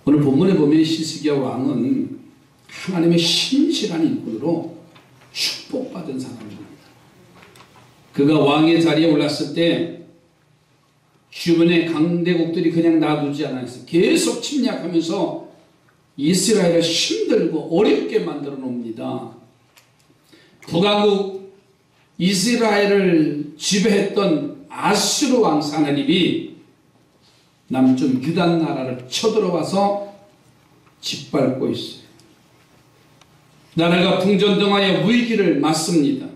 오늘 본문에 보면 히스기야 왕은 하나님의 신실한 인권으로 축복받은 사람입니다. 그가 왕의 자리에 올랐을 때 주변의 강대국들이 그냥 놔두지 않았어요. 계속 침략하면서 이스라엘을 힘들고 어렵게 만들어 놓습니다. 북왕국 이스라엘을 지배했던 아수르 왕 사나립이 남쪽 유다 나라를 쳐들어와서 짓밟고 있어요. 나라가 풍전등화의 위기를 맞습니다.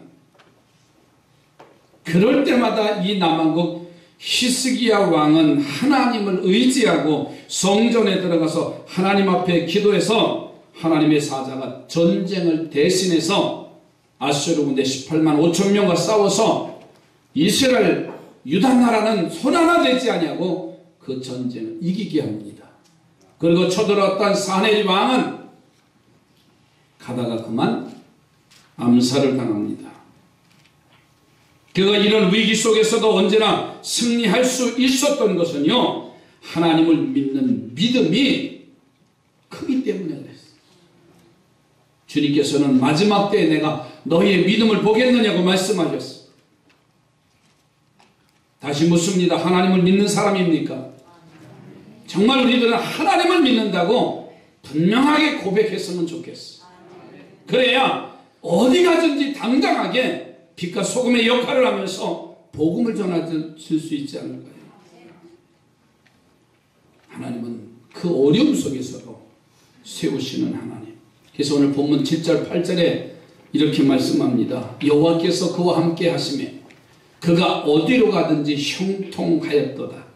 그럴 때마다 이 남왕국 히스기야 왕은 하나님을 의지하고 성전에 들어가서 하나님 앞에 기도해서 하나님의 사자가 전쟁을 대신해서 아수르 군대 18만 5천 명과 싸워서 이스라엘 유다 나라는 손 하나 되지 아니하고 그 전쟁을 이기게 합니다. 그리고 쳐들어왔던 사네립 왕은 가다가 그만 암살을 당합니다. 그가 이런 위기 속에서도 언제나 승리할 수 있었던 것은요, 하나님을 믿는 믿음이 크기 때문에 그랬어요. 주님께서는 마지막 때에 내가 너희의 믿음을 보겠느냐고 말씀하셨어요. 다시 묻습니다. 하나님을 믿는 사람입니까? 정말 우리들은 하나님을 믿는다고 분명하게 고백했으면 좋겠어. 그래야 어디 가든지 당당하게 빛과 소금의 역할을 하면서 복음을 전할 수 있지 않을까요? 하나님은 그 어려움 속에서도 세우시는 하나님. 그래서 오늘 본문 7절 8절에 이렇게 말씀합니다. 여호와께서 그와 함께 하시매 그가 어디로 가든지 형통하였도다.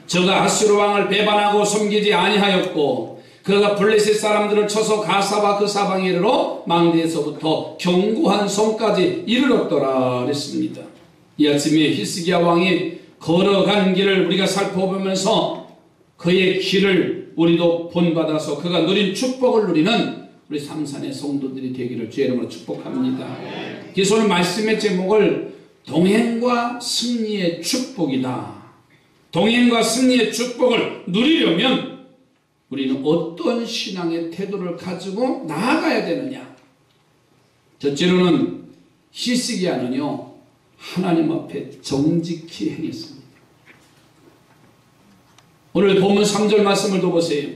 저가 아수르 왕을 배반하고 섬기지 아니하였고 그가 블레셋 사람들을 쳐서 가사와 그 사방에 이르러 망대에서부터 견고한 성까지 이르렀더라 그랬습니다. 이 아침에 히스기야 왕이 걸어간 길을 우리가 살펴보면서 그의 길을 우리도 본받아서 그가 누린 축복을 누리는 우리 삼산의 성도들이 되기를 주의 이름으로 축복합니다. 그래서 오늘 말씀의 제목을 동행과 승리의 축복이다. 동행과 승리의 축복을 누리려면 우리는 어떤 신앙의 태도를 가지고 나아가야 되느냐. 첫째로는 히스기야는요 하나님 앞에 정직히 행했습니다. 오늘 본문 3절 말씀을 또 보세요.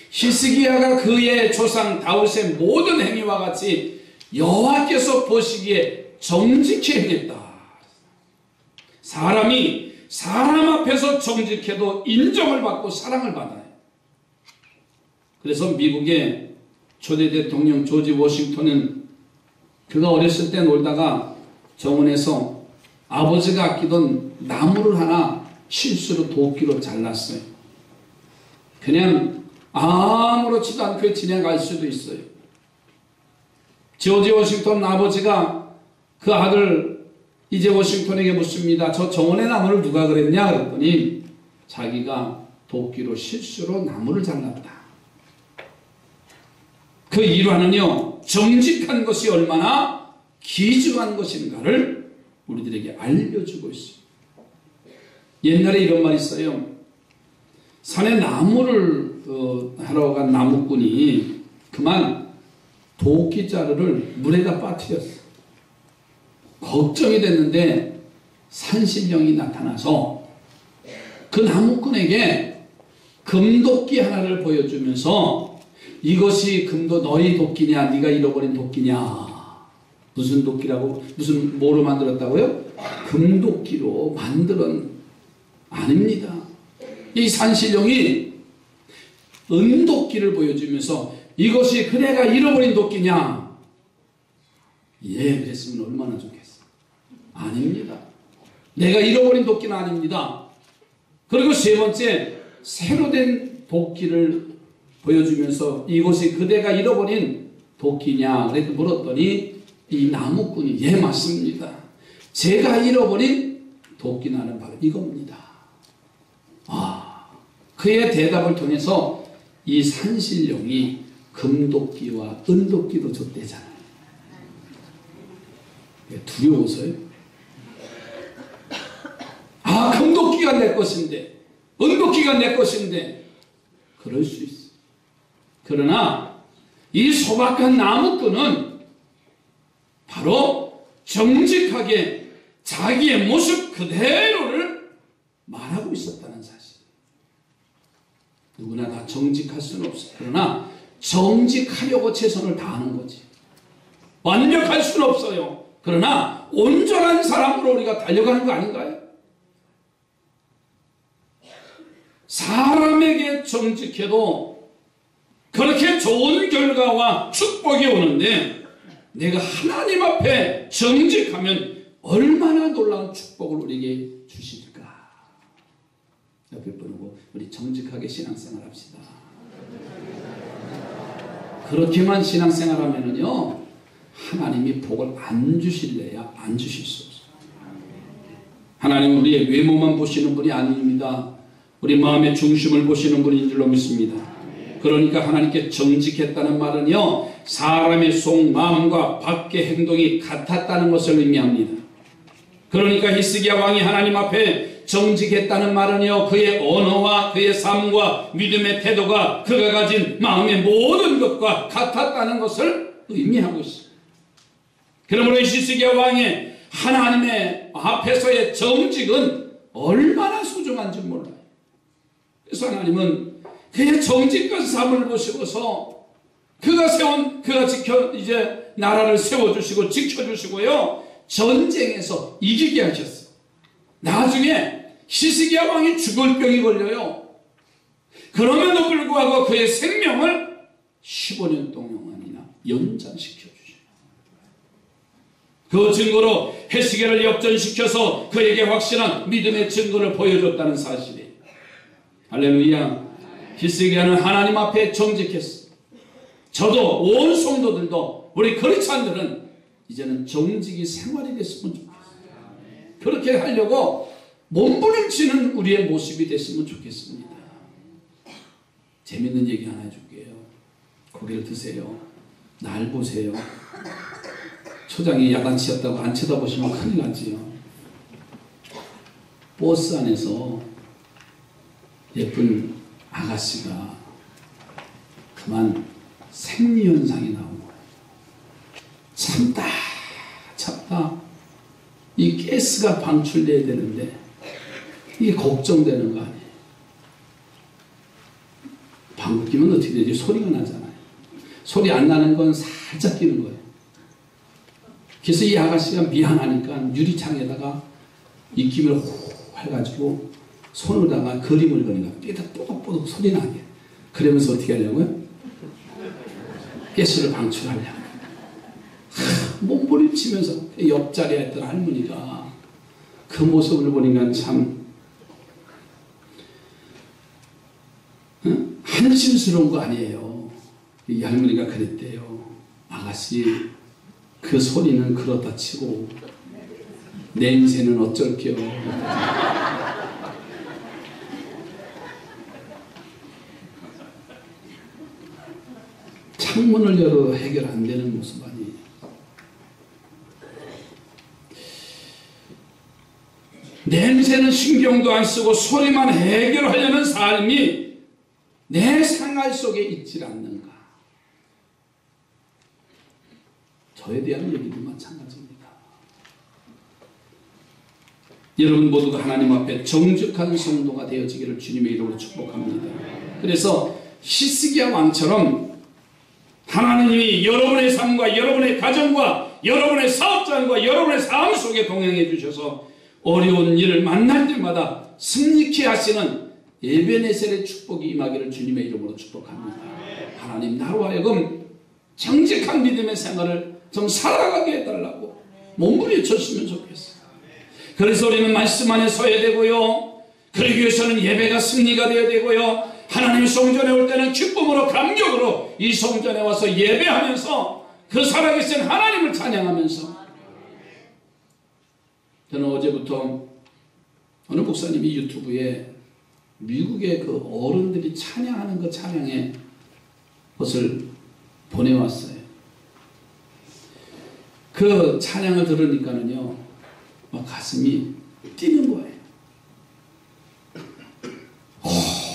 히스기야가 그의 조상 다윗의 모든 행위와 같이 여호와께서 보시기에 정직히 행했다. 사람이 사람 앞에서 정직해도 인정을 받고 사랑을 받아요. 그래서 미국의 초대 대통령 조지 워싱턴은 그가 어렸을 때 놀다가 정원에서 아버지가 아끼던 나무를 하나 실수로 도끼로 잘랐어요. 그냥 아무렇지도 않게 지나갈 수도 있어요. 조지 워싱턴 아버지가 그 아들 이제 워싱턴에게 묻습니다. 저 정원의 나무를 누가 그랬냐 그랬더니 자기가 도끼로 실수로 나무를 잘랐다. 그 일화는요 정직한 것이 얼마나 귀중한 것인가를 우리들에게 알려주고 있습니다. 옛날에 이런 말이 있어요. 산에 나무를 하러 간 나무꾼이 그만 도끼자루를 물에다 빠뜨렸어. 걱정이 됐는데 산신령이 나타나서 그 나무꾼에게 금도끼 하나를 보여주면서 이것이 금도 너희 도끼냐 네가 잃어버린 도끼냐. 무슨 도끼라고 무슨 뭐로 만들었다고요? 금도끼로 만들은 아닙니다. 이 산신령이 은도끼를 보여주면서 이것이 그대가 잃어버린 도끼냐. 예 그랬으면 얼마나 좋겠어. 아닙니다. 내가 잃어버린 도끼는 아닙니다. 그리고 세 번째 새로 된 도끼를 보여주면서 이것이 그대가 잃어버린 도끼냐 그래서 물었더니 이 나무꾼이 예 맞습니다. 제가 잃어버린 도끼나는 바로 이겁니다. 그의 대답을 통해서 이 산신령이 금도끼와 은도끼도 줬대잖아요. 두려워서요? 금도끼가 내 것인데 은도끼가 내 것인데 그럴 수 있어요. 그러나 이 소박한 나무꾼은 바로 정직하게 자기의 모습 그대로를 말하고 있었다는 사실. 누구나 다 정직할 수는 없어요. 그러나 정직하려고 최선을 다하는 거지. 완벽할 수는 없어요. 그러나 온전한 사람으로 우리가 달려가는 거 아닌가요? 사람에게 정직해도 그렇게 좋은 결과와 축복이 오는데 내가 하나님 앞에 정직하면 얼마나 놀라운 축복을 우리에게 주실까. 옆에 분하고 우리 정직하게 신앙생활 합시다. 그렇게만 신앙생활 하면은요 하나님이 복을 안 주실래야 안 주실 수 없어요. 하나님 우리의 외모만 보시는 분이 아닙니다. 우리 마음의 중심을 보시는 분인 줄로 믿습니다. 그러니까 하나님께 정직했다는 말은요 사람의 속마음과 밖의 행동이 같았다는 것을 의미합니다. 그러니까 히스기야 왕이 하나님 앞에 정직했다는 말은요 그의 언어와 그의 삶과 믿음의 태도가 그가 가진 마음의 모든 것과 같았다는 것을 의미하고 있습니다. 그러므로 히스기야 왕의 하나님의 앞에서의 정직은 얼마나 소중한지 몰라요. 그래서 하나님은 그의 정직한 삶을 보시고서 그가 지켜 이제 나라를 세워주시고 지켜주시고요 전쟁에서 이기게 하셨어요. 나중에 히스기야 왕이 죽을 병이 걸려요. 그럼에도 불구하고 그의 생명을 15년 동안이나 연장시켜 주셔요. 그 증거로 히스기야를 역전시켜서 그에게 확실한 믿음의 증거를 보여줬다는 사실이에요. 할렐루야. 히스기야는 하나님 앞에 정직했어. 저도 온 성도들도 우리 거리찬들은 이제는 정직이 생활이 됐으면 좋겠어요. 그렇게 하려고 몸부림치는 우리의 모습이 됐으면 좋겠습니다. 재밌는 얘기 하나 해줄게요. 고개를 드세요. 날 보세요. 초장이 야단치였다고 안 쳐다보시면 큰일 나지요. 버스 안에서 예쁜 아가씨가 그만 생리현상이 나온 거예요. 참다 이 가스가 방출돼야 되는데 이게 걱정되는 거 아니에요. 방귀 끼면 어떻게 되지? 소리가 나잖아요. 소리 안 나는 건 살짝 끼는 거예요. 그래서 이 아가씨가 미안하니까 유리창에다가 입김을 호 해가지고 손으로다가 그림을 그리니까 삐딱 뽀득뽀득 소리 나게. 그러면서 어떻게 하려고요? 가스를 방출하려고. 몸부림치면서 옆자리에 있던 할머니가 그 모습을 보니까 참 한심스러운 거 아니에요. 이 할머니가 그랬대요. 아가씨 그 소리는 그렇다 치고 냄새는 어쩔게요. 창문을 열어 해결 안 되는 모습 아니에요. 냄새는 신경도 안 쓰고 소리만 해결하려는 삶이 내 생활 속에 있질 않는가. 저에 대한 얘기도 마찬가지입니다. 여러분 모두가 하나님 앞에 정직한 성도가 되어지기를 주님의 이름으로 축복합니다. 그래서 히스기야 왕처럼 하나님이 여러분의 삶과 여러분의 가정과 여러분의 사업장과 여러분의 삶 속에 동행해 주셔서 어려운 일을 만날 때마다 승리케 하시는 에베네셀의 축복이 임하기를 주님의 이름으로 축복합니다. 하나님 나로 하여금 정직한 믿음의 생활을 좀 살아가게 해달라고 몸부림쳤으면 좋겠어요. 그래서 우리는 말씀 안에 서야 되고요. 그러기 위해서는 예배가 승리가 되어야 되고요. 하나님 성전에 올 때는 기쁨으로 감격으로 이 성전에 와서 예배하면서 그 살아계신 하나님을 찬양하면서. 저는 어제부터 어느 목사님이 유튜브에 미국의 그 어른들이 찬양하는 그 찬양의 것을 보내왔어요. 그 찬양을 들으니까는요 막 가슴이 뛰는 거예요.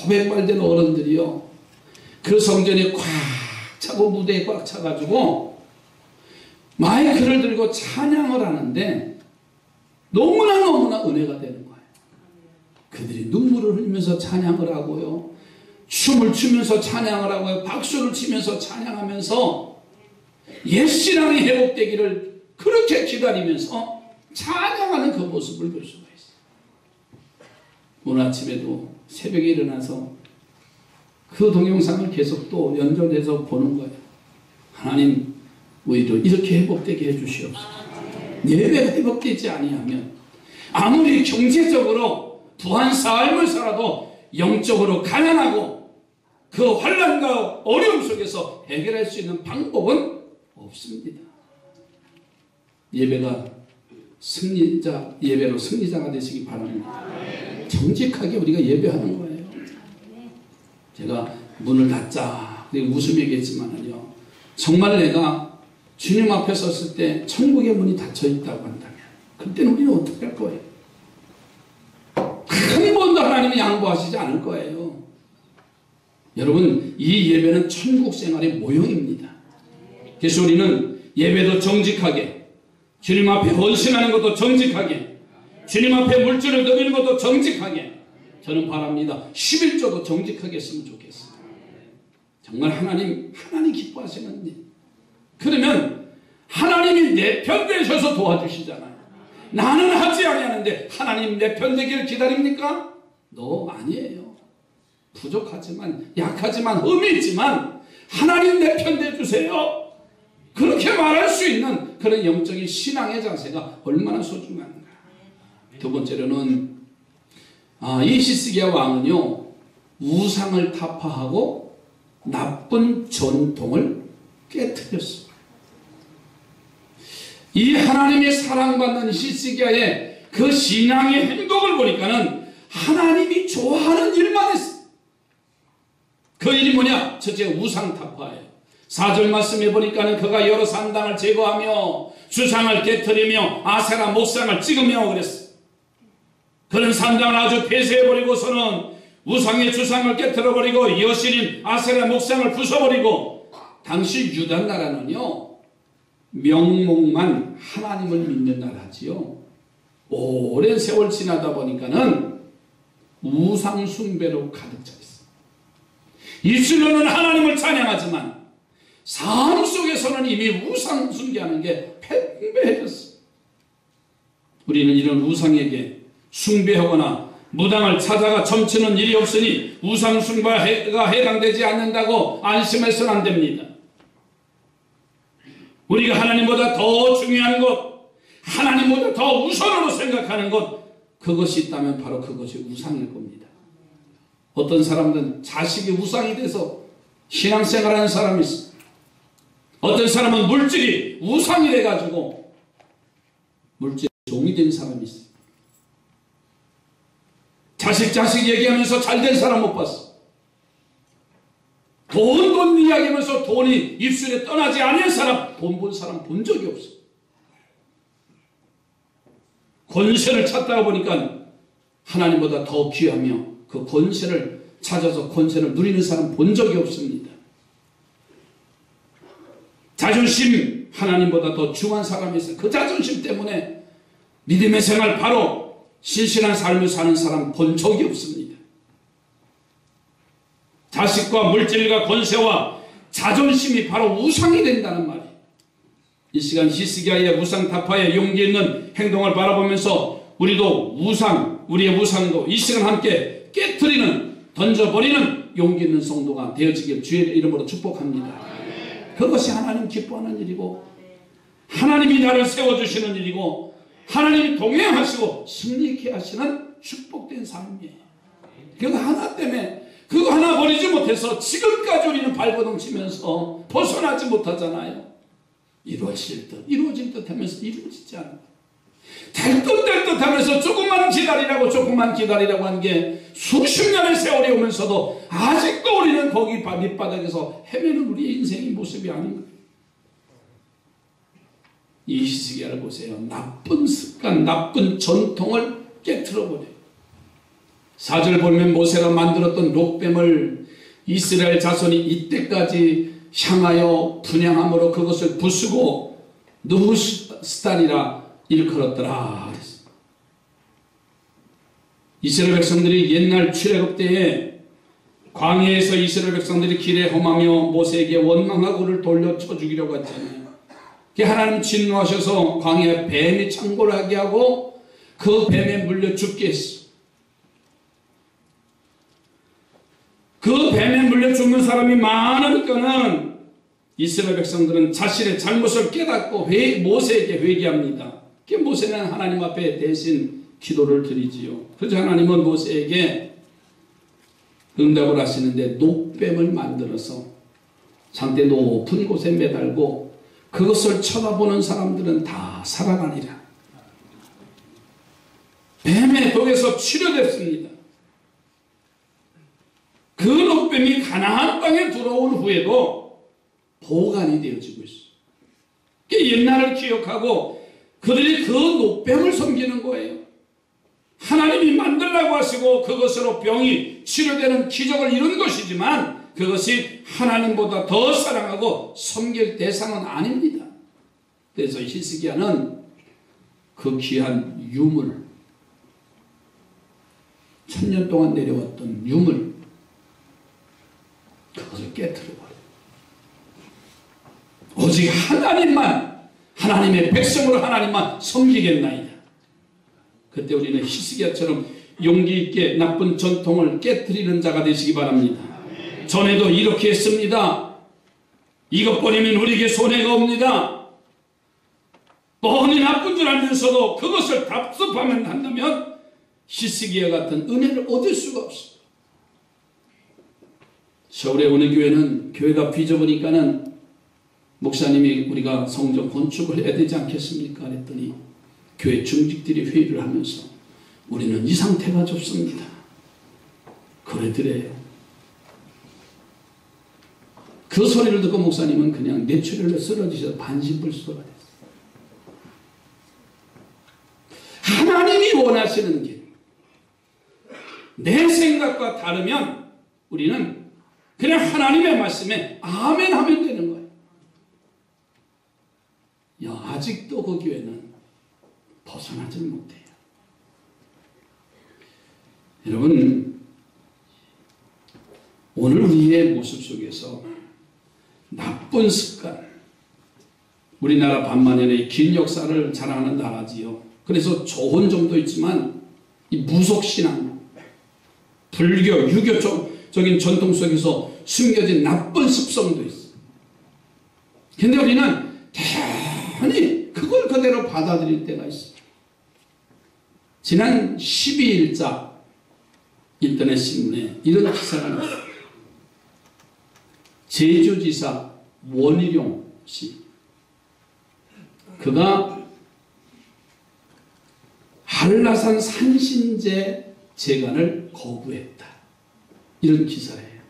호백발된 어른들이요 그 성전이 꽉 차고 무대에 꽉 차가지고 마이크를 들고 찬양을 하는데 너무나 은혜가 되는 거예요. 그들이 눈물을 흘리면서 찬양을 하고요, 춤을 추면서 찬양을 하고요, 박수를 치면서 찬양하면서 옛신앙이 회복되기를 그렇게 기다리면서 찬양하는 그 모습을 볼 수가 있어요. 오늘 아침에도 새벽에 일어나서 그 동영상을 계속 또 연결해서 보는 거예요. 하나님, 우리도 이렇게 회복되게 해주시옵소서. 예배가 회복되지 아니하면 아무리 경제적으로 부한 삶을 살아도 영적으로 가난하고 그 환난과 어려움 속에서 해결할 수 있는 방법은 없습니다. 예배가 예배로 승리자가 되시기 바랍니다. 정직하게 우리가 예배하는 거예요. 제가 문을 닫자 웃으며 얘기했지만요, 정말 내가 주님 앞에 섰을 때 천국의 문이 닫혀 있다고 한다면 그때는 우리는 어떻게 할 거예요? 한 번도 하나님이 양보하시지 않을 거예요. 여러분, 이 예배는 천국 생활의 모형입니다. 그래서 우리는 예배도 정직하게, 주님 앞에 헌신하는 것도 정직하게, 주님 앞에 물질을 드리는 것도 정직하게, 저는 바랍니다. 11조도 정직하게 했으면 좋겠어요. 정말 하나님 기뻐하시는 일. 그러면 하나님이 내 편 되셔서 도와주시잖아요. 나는 하지 아니하는데 하나님 내 편 되기를 기다립니까? 너 아니에요. 부족하지만, 약하지만, 흠이 있지만 하나님 내 편 되주세요. 그렇게 말할 수 있는 그런 영적인 신앙의 자세가 얼마나 소중한가. 두 번째로는 이 히스기야 왕은요, 우상을 타파하고 나쁜 전통을 깨뜨렸어요. 이 하나님의 사랑받는 히스기야의 그 신앙의 행동을 보니까는 하나님이 좋아하는 일만 했어요. 그 일이 뭐냐? 첫째, 우상 타파예요. 4절 말씀해 보니까는 그가 여러 산당을 제거하며 주상을 깨뜨리며 아세라 목상을 찍으며 그랬어요. 그런 산당을 아주 폐쇄해버리고서는 우상의 주상을 깨뜨려버리고 여신인 아세라 목상을 부숴버리고, 당시 유다 나라는요, 명목만 하나님을 믿는 나라지요. 오랜 세월 지나다 보니까는 우상 숭배로 가득 차 있어요. 입술로는 하나님을 찬양하지만 삶 속에서는 이미 우상 숭배하는 게 팽배해졌어요. 우리는 이런 우상에게 숭배하거나 무당을 찾아가 점치는 일이 없으니 우상 숭배가 해당되지 않는다고 안심해서는 안 됩니다. 우리가 하나님보다 더 중요한 것, 하나님보다 더 우선으로 생각하는 것, 그것이 있다면 바로 그것이 우상일 겁니다. 어떤 사람들은 자식이 우상이 돼서 신앙생활하는 사람이 있어요. 어떤 사람은 물질이 우상이 돼가지고 물질의 종이 된 사람이 있어요. 자식 얘기하면서 잘된 사람 못 봤어. 돈 이야기하면서 돈이 입술에 떠나지 않은 사람, 돈 본 사람 본 적이 없어. 권세를 찾다가 보니까 하나님보다 더 귀하며 그 권세를 찾아서 권세를 누리는 사람 본 적이 없습니다. 자존심, 하나님보다 더 중요한 사람이 있어요. 그 자존심 때문에 믿음의 생활, 바로 신실한 삶을 사는 사람 본 적이 없습니다. 자식과 물질과 권세와 자존심이 바로 우상이 된다는 말이에요. 이 시간 히스기야의 우상 타파의 용기 있는 행동을 바라보면서 우리도 우리의 우상도 이 시간 함께 깨트리는, 던져버리는 용기 있는 성도가 되어지길 주의 이름으로 축복합니다. 그것이 하나님 기뻐하는 일이고, 하나님이 나를 세워주시는 일이고, 하나님이 동행하시고 승리케 하시는 축복된 삶이에요. 그거 하나 때문에, 그거 하나 버리지 못해서 지금까지 우리는 발버둥 치면서 벗어나지 못하잖아요. 이루어질 듯 하면서 이루어지지 않아요. 될 듯 하면서 조금만 기다리라고 하는 게 수십 년의 세월이 오면서도 아직도 우리는 거기 밑바닥에서 헤매는 우리의 인생의 모습이 아닌가. 이 히스기야를 보세요. 나쁜 습관, 나쁜 전통을 깨트려버려요. 4절 보면 모세가 만들었던 록뱀을 이스라엘 자손이 이때까지 향하여 분향함으로 그것을 부수고 느후스탄이라 일컬었더라. 이스라엘 백성들이 옛날 출애굽 때에 광야에서 이스라엘 백성들이 길에 험하며 모세에게 원망하고를 돌려쳐 죽이려고 했잖아요. 하나님 진노하셔서 광야에 뱀이 창궐을 하게 하고 그 뱀에 물려 죽게 했어. 그 뱀에 물려 죽는 사람이 많으니까는 이스라엘 백성들은 자신의 잘못을 깨닫고 모세에게 회개합니다. 모세는 하나님 앞에 대신 기도를 드리지요. 그래서 하나님은 모세에게 응답을 하시는데 노뱀을 만들어서 상대 높은 곳에 매달고 그것을 쳐다보는 사람들은 다 살아가니라. 뱀의 독에서 치료됐습니다. 그 노뱀이 가나안 땅에 들어온 후에도 보관이 되어지고 있어요. 옛날을 기억하고 그들이 그 노뱀을 섬기는 거예요. 하나님이 만들라고 하시고 그것으로 병이 치료되는 기적을 이룬 것이지만 그것이 하나님보다 더 사랑하고 섬길 대상은 아닙니다. 그래서 히스기야는 그 귀한 유물, 1000년 동안 내려왔던 유물, 그것을 깨트려버려요. 오직 하나님만, 하나님의 백성으로 하나님만 섬기겠나이다. 그때 우리는 히스기야처럼 용기 있게 나쁜 전통을 깨트리는 자가 되시기 바랍니다. 전에도 이렇게 했습니다. 이것 버리면 우리에게 손해가 옵니다. 뻔히 나쁜 줄 알면서도 그것을 답습하면 한다면 히스기야 같은 은혜를 얻을 수가 없어요. 서울에 오는 교회는 교회가 비좁으니까는 목사님이 우리가 성전 건축을 해야 되지 않겠습니까? 그랬더니 교회 중직들이 회의를 하면서 우리는 이 상태가 좋습니다. 그러더래요. 그 소리를 듣고 목사님은 그냥 뇌출혈로 쓰러지셔서 반신불수가 됐어요. 하나님이 원하시는 길, 내 생각과 다르면 우리는 그냥 하나님의 말씀에 아멘 하면 되는 거예요. 아직도 그 교회는 벗어나질 못해요. 여러분, 오늘 우리의 모습 속에서 나쁜 습관, 우리나라 반만년의 긴 역사를 자랑하는 나라지요. 그래서 좋은 점도 있지만 이 무속신앙, 불교, 유교적인 전통 속에서 숨겨진 나쁜 습성도 있어요. 근데 우리는 대단히 그걸 그대로 받아들일 때가 있어요. 지난 12일자 인터넷 신문에 이런 기사가 나왔어요. 제주지사 원희룡 씨, 그가 한라산 산신제 재간을 거부했다. 이런 기사예요.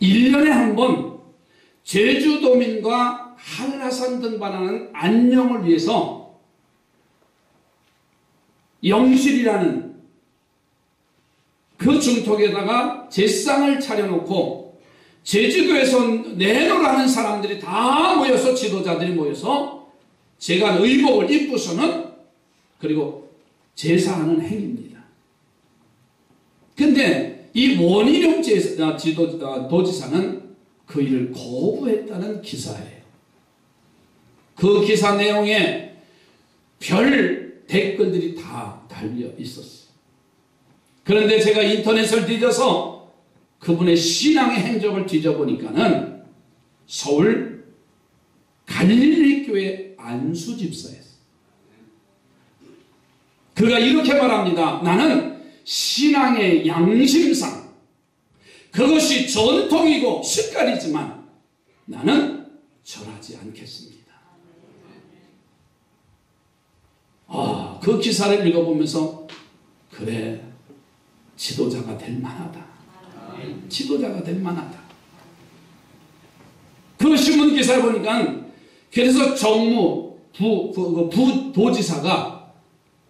1년에 한 번 제주도민과 한라산 등반하는 안녕을 위해서 영실이라는 그 중턱에다가 제상을 차려놓고 제주도에서 내노라는 사람들이 다 모여서, 지도자들이 모여서 재간 의복을 입고서는 그리고 제사하는 행위입니다. 근데 이 원희룡 도지사는 그 일을 거부했다는 기사예요. 그 기사 내용에 별 댓글들이 다 달려 있었어요. 그런데 제가 인터넷을 뒤져서 그분의 신앙의 행적을 뒤져보니까는 서울 갈릴리교회 안수 집사였어요. 그가 이렇게 말합니다. 나는 신앙의 양심상 그것이 전통이고 습관이지만 나는 절하지 않겠습니다. 그 기사를 읽어보면서 그래, 지도자가 될 만하다. 지도자가 될 만하다. 그 신문 기사를 보니까 그래서 정무 부도지사가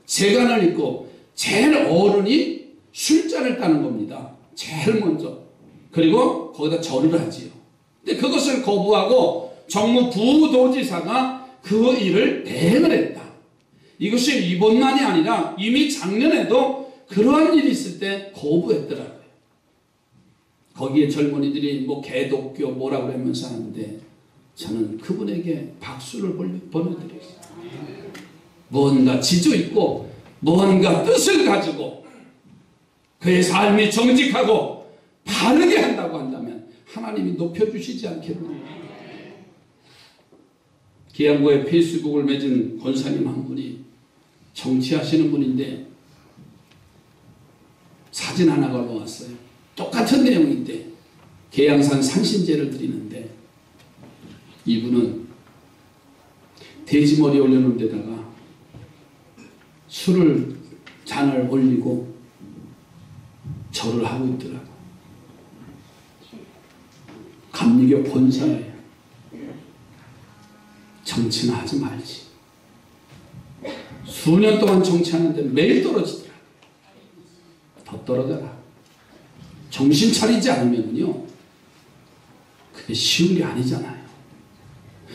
재간을 입고 제일 어른이 술잔을 따는 겁니다. 제일 먼저. 그리고 거기다 절을 하지요. 근데 그것을 거부하고 정무 부도지사가 그 일을 대행을 했다. 이것이 이번만이 아니라 이미 작년에도 그러한 일이 있을 때 거부했더라고요. 거기에 젊은이들이 뭐 개독교 뭐라고 하면서 하는데 저는 그분에게 박수를 보내드렸어요. 무언가 지조 있고 무언가 뜻을 가지고 그의 삶이 정직하고 바르게 한다고 한다면 하나님이 높여주시지 않겠느냐. 기안고에 페이스북을 맺은 권사님 한 분이 정치하시는 분인데 사진 하나가 올라왔어요. 똑같은 내용인데 계양산 상신제를 드리는데 이분은 돼지머리 올려놓은 데다가 술을 잔을 올리고 절을 하고 있더라고. 감리교 본사예요. 정치는 하지 말지. 수년 동안 정치하는데 매일 떨어지더라. 더 떨어져라. 정신 차리지 않으면요 그게 쉬운 게 아니잖아요.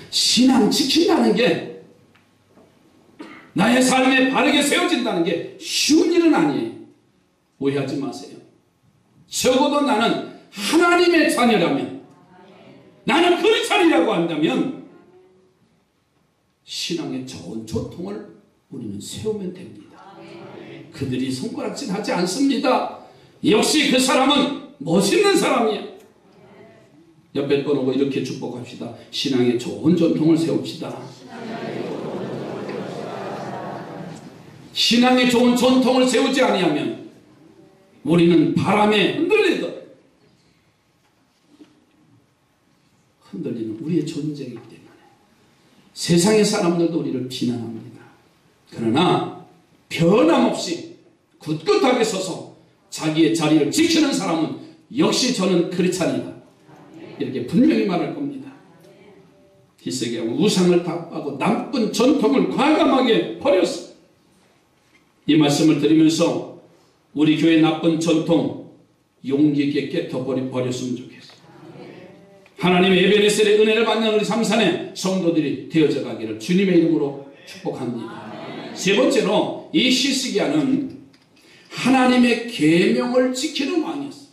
신앙 지킨다는 게 나의 삶에 바르게 세워진다는 게 쉬운 일은 아니에요. 오해하지 마세요. 적어도 나는 하나님의 자녀라면, 나는 크리스찬이라고 한다면 신앙의 좋은 전통을 우리는 세우면 됩니다. 그들이 손가락질 하지 않습니다. 역시 그 사람은 멋있는 사람이에요. 옆에 거 놓고 이렇게 축복합시다. 신앙의 좋은 전통을 세웁시다. 신앙의 좋은 전통을 세우지 아니하면 우리는 바람에 흔들리는 우리의 존재이기 때문에 세상의 사람들도 우리를 비난합니다. 그러나 변함없이 굳굳하게 서서 자기의 자리를 지키는 사람은 역시 저는 크리스찬이다. 이렇게 분명히 말할 겁니다. 히스기야가 우상을 타파하고 나쁜 전통을 과감하게 버렸어. 이 말씀을 드리면서 우리 교회 나쁜 전통 용기 있게 깨터버렸으면 좋겠어요. 하나님의 에베네셀의 은혜를 받는 우리 삼산의 성도들이 되어져 가기를 주님의 이름으로 축복합니다. 세 번째로 이 히스기야는 하나님의 계명을 지키는 왕이었어요.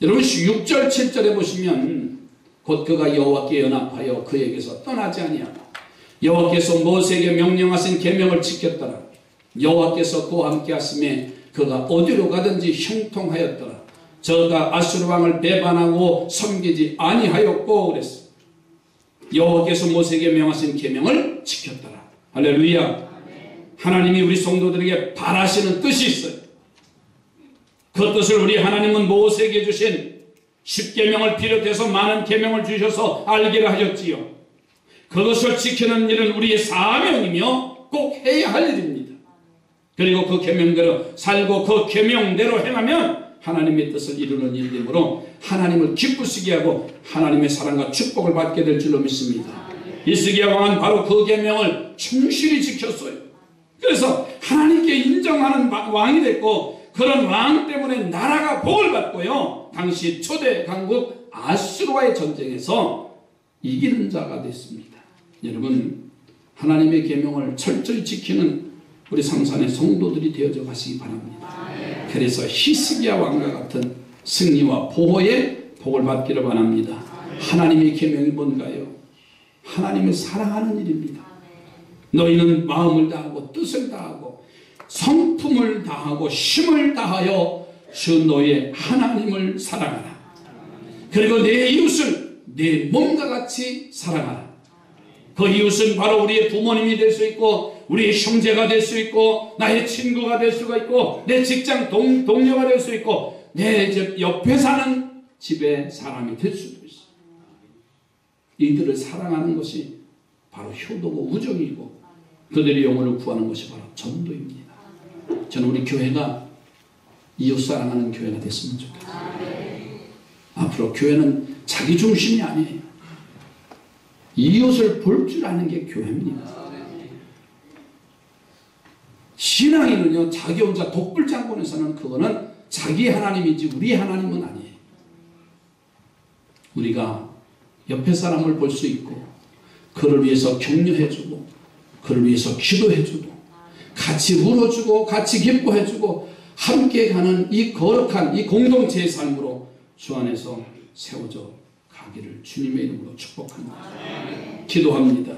여러분 6절 7절에 보시면 곧 그가 여호와께 연합하여 그에게서 떠나지 아니하고 여호와께서 모세에게 명령하신 계명을 지켰더라. 여호와께서 그와 함께 하심에 그가 어디로 가든지 형통하였더라. 저가 아수르 왕을 배반하고 섬기지 아니하였고 그랬어. 여호와께서 모세에게 명하신 계명을 지켰더라. 할렐루야. 하나님이 우리 성도들에게 바라시는 뜻이 있어요. 그 뜻을 우리 하나님은 모세에게 주신 10계명을 비롯해서 많은 계명을 주셔서 알기를 하셨지요. 그것을 지키는 일은 우리의 사명이며 꼭 해야 할 일입니다. 그리고 그 계명대로 살고 그 계명대로 행하면 하나님의 뜻을 이루는 일이므로 하나님을 기쁘시게 하고 하나님의 사랑과 축복을 받게 될 줄로 믿습니다. 히스기야 왕은 바로 그 계명을 충실히 지켰어요. 그래서 하나님께 인정하는 왕이 됐고 그런 왕 때문에 나라가 복을 받고요. 당시 초대 강국 아수르와의 전쟁에서 이기는 자가 됐습니다. 여러분 하나님의 계명을 철저히 지키는 우리 삼산의 성도들이 되어져 가시기 바랍니다. 그래서 히스기야 왕과 같은 승리와 보호의 복을 받기를 바랍니다. 하나님의 계명이 뭔가요? 하나님을 사랑하는 일입니다. 너희는 마음을 다하고 뜻을 다하고 성품을 다하고 힘을 다하여 주 너의 하나님을 사랑하라. 그리고 내 이웃을 내 몸과 같이 사랑하라. 그 이웃은 바로 우리의 부모님이 될 수 있고 우리의 형제가 될 수 있고 나의 친구가 될 수가 있고 내 직장 동료가 될 수 있고 내 옆에 사는 집의 사람이 될 수도 있어. 이들을 사랑하는 것이 바로 효도고 우정이고 그들의 영혼을 구하는 것이 바로 전도입니다. 저는 우리 교회가 이웃 사랑하는 교회가 됐으면 좋겠어요. 앞으로 교회는 자기 중심이 아니에요. 이웃을 볼 줄 아는 게 교회입니다. 신앙인은요, 자기 혼자 독불장군에서는 그거는 자기 하나님이지 우리 하나님은 아니에요. 우리가 옆에 사람을 볼 수 있고 그를 위해서 격려해주고 그를 위해서 기도해주고 같이 울어주고 같이 기뻐해주고 함께 가는 이 거룩한 이 공동체의 삶으로 주 안에서 세워져 가기를 주님의 이름으로 축복합니다. 기도합니다.